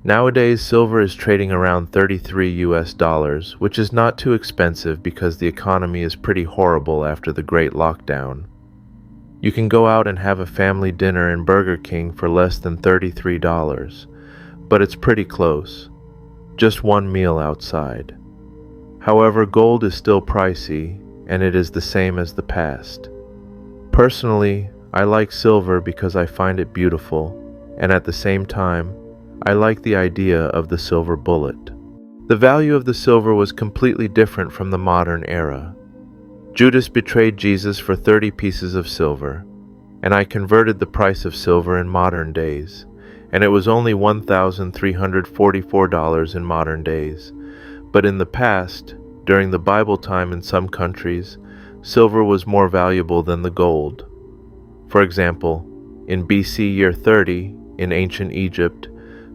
Nowadays, silver is trading around 33 US dollars, which is not too expensive because the economy is pretty horrible after the Great Lockdown. You can go out and have a family dinner in Burger King for less than $33, but it's pretty close. Just one meal outside. However, gold is still pricey, and it is the same as the past. Personally, I like silver because I find it beautiful, and at the same time, I like the idea of the silver bullet. The value of the silver was completely different from the modern era. Judas betrayed Jesus for 30 pieces of silver, and I converted the price of silver in modern days, and it was only $1,344 in modern days. But in the past, during the Bible time in some countries, silver was more valuable than the gold. For example, in BC year 30, in ancient Egypt,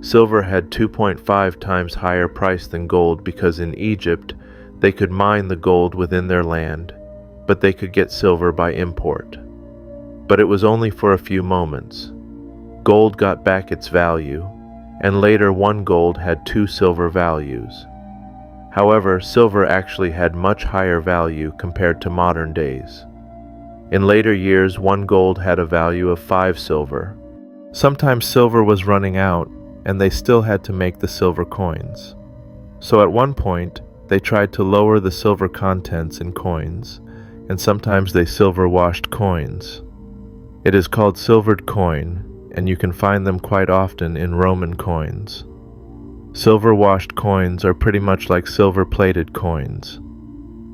silver had 2.5 times higher price than gold because in Egypt, they could mine the gold within their land, but they could get silver by import. But it was only for a few moments. Gold got back its value, and later one gold had 2 silver values. However, silver actually had much higher value compared to modern days. In later years, one gold had a value of 5 silver. Sometimes silver was running out, and they still had to make the silver coins. So at one point, they tried to lower the silver contents in coins, and sometimes they silver-washed coins. It is called silvered coin, and you can find them quite often in Roman coins. Silver-washed coins are pretty much like silver-plated coins.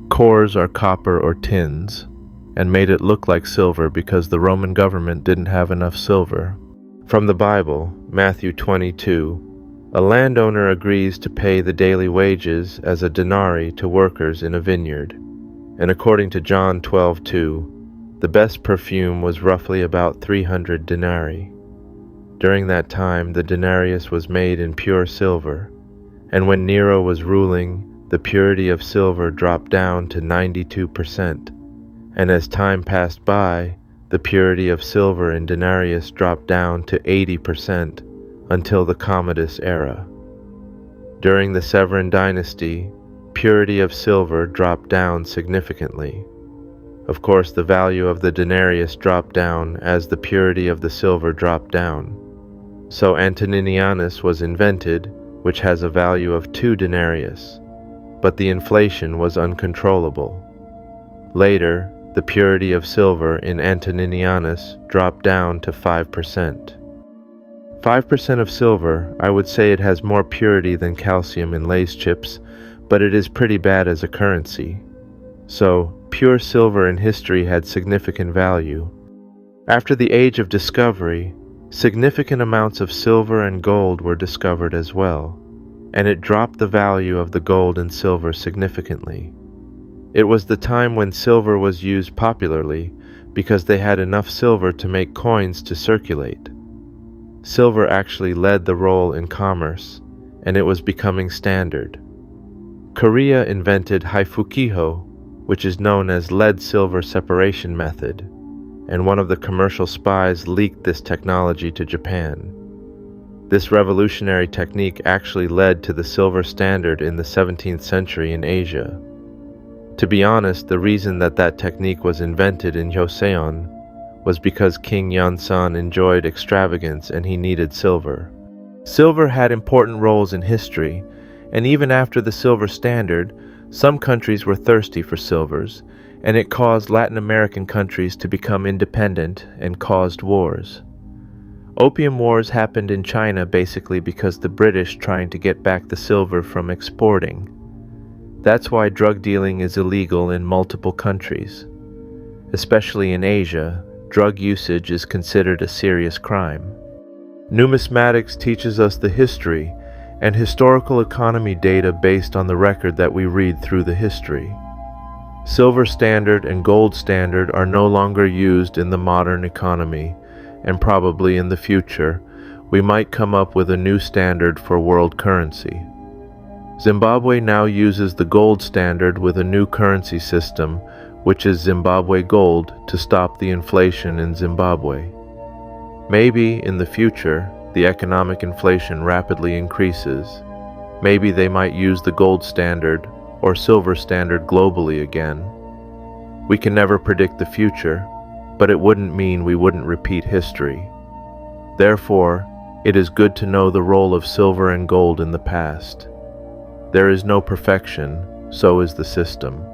Cores are copper or tins, and made it look like silver because the Roman government didn't have enough silver. From the Bible, Matthew 22, a landowner agrees to pay the daily wages as a denarii to workers in a vineyard, and according to John 12:2, the best perfume was roughly about 300 denarii. During that time, the denarius was made in pure silver, and when Nero was ruling, the purity of silver dropped down to 92%, and as time passed by, the purity of silver in denarius dropped down to 80% until the Commodus era. During the Severan dynasty, purity of silver dropped down significantly. Of course, the value of the denarius dropped down as the purity of the silver dropped down. So Antoninianus was invented, which has a value of 2 denarius, but the inflation was uncontrollable. Later, the purity of silver in Antoninianus dropped down to 5%. 5% of silver, I would say it has more purity than calcium in Lay's chips, but it is pretty bad as a currency. So, pure silver in history had significant value. After the Age of Discovery, significant amounts of silver and gold were discovered as well, and it dropped the value of the gold and silver significantly. It was the time when silver was used popularly because they had enough silver to make coins to circulate. Silver actually led the role in commerce, and it was becoming standard. Korea invented haifukiho, which is known as lead-silver separation method, and one of the commercial spies leaked this technology to Japan. This revolutionary technique actually led to the silver standard in the 17th century in Asia. To be honest, the reason that technique was invented in Joseon was because King Yonsan enjoyed extravagance and he needed silver. Silver had important roles in history, and even after the silver standard, some countries were thirsty for silvers, and it caused Latin American countries to become independent and caused wars. Opium wars happened in China basically because the British trying to get back the silver from exporting. That's why drug dealing is illegal in multiple countries. Especially in Asia, drug usage is considered a serious crime. Numismatics teaches us the history and historical economy data based on the record that we read through the history. Silver standard and gold standard are no longer used in the modern economy, and probably in the future, we might come up with a new standard for world currency. Zimbabwe now uses the gold standard with a new currency system, which is Zimbabwe gold, to stop the inflation in Zimbabwe. Maybe, in the future, the economic inflation rapidly increases, maybe they might use the gold standard or silver standard globally again. We can never predict the future, but it wouldn't mean we wouldn't repeat history. Therefore, it is good to know the role of silver and gold in the past. There is no perfection, so is the system.